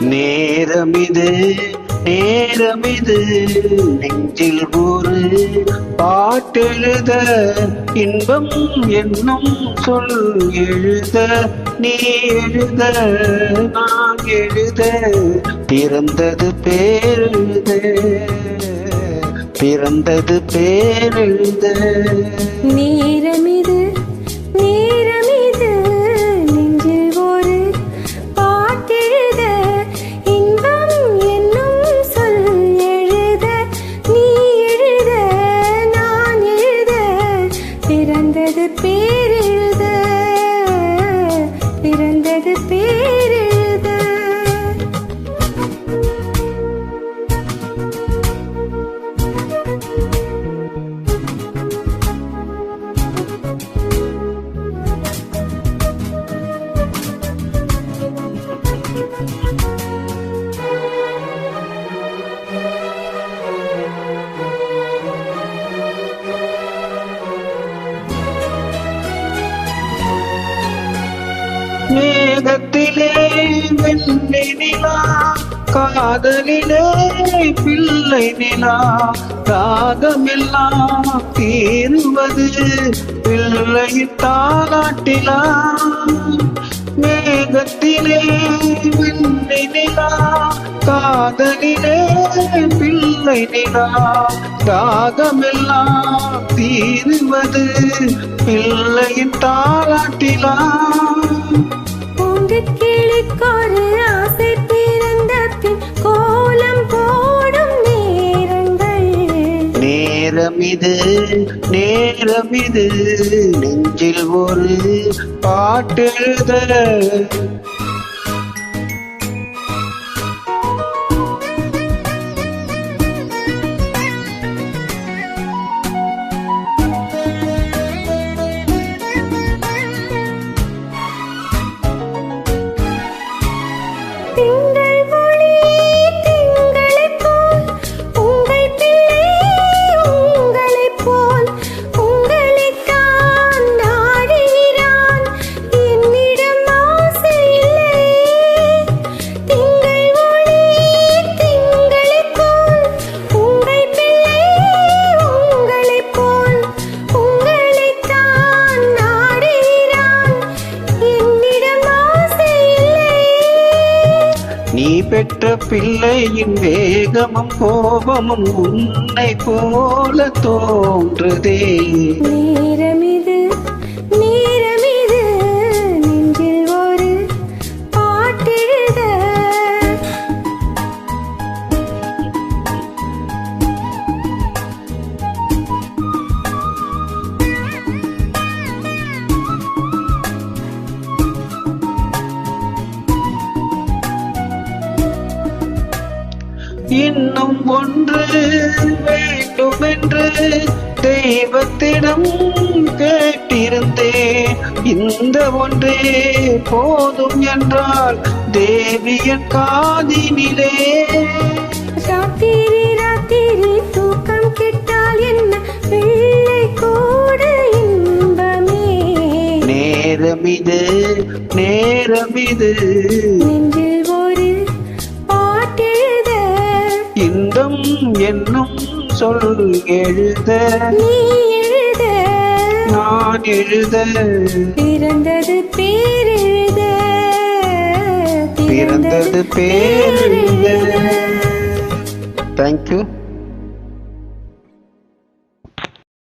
நேரமிது நேரமிது நெஞ்சில் ஒரு பாட்டெழுத இன்பம் என்னும் சொல் எழுத நீ எழுத நான் எழுத பிறந்தது பேரெழுத பிறந்தது பேரெழுத நேரமிது நேரமிது நெஞ்சில் ஒரு பாட்டெழுத இன்பம் என்னும் சொல் எழுத நீ எழுத நான் எழுத பிறந்தது பேரெழுத பிறந்தது பேரெழுத. மேகத்திலே வெள்ளி நிலா காதலிலே பிள்ளை நிலா ராகமெல்லாம் தீருவது பிள்ளையின் தாலாட்டிலா. மேகத்திலே வெள்ளி நிலா காதலிலே பிள்ளை நிலா ராகமெல்லாம் தீருவது பிள்ளையின் தாலாட்டிலா. கிளிக்கொரு ஆசை பிறந்த பின் கோலம் போடும் நேரங்கள். நேரமிது நேரமிது நெஞ்சில் ஒரு பாட்டெழுத நீ பெற்ற பிள்ளையின் வேகமும் கோபமும் உன்னை போல தோன்றுதே. நேரமிது நேரமிது நெஞ்சில் ஒரு பாட்டெழுத இன்னும் ஒன்று வேண்டுமென்று தெய்வத்திடம் கேட்டிருந்தேன். இந்த ஒன்றே போதும் என்றால் தேவியன் காதினிலே. ராத்திரி ராத்திரி தூக்கம் கெட்டால் என்ன பிள்ளை கூட இன்பமே. நேரமிது நேரமிது நெஞ்சில் ஒரு பாட்டெழுத இன்பம் என்னும் சொல் எழுத நீ எழுத நான் எழுத பிறந்தது பேரெழுத பிறந்தது பேரெழுத. தேங்க்யூ.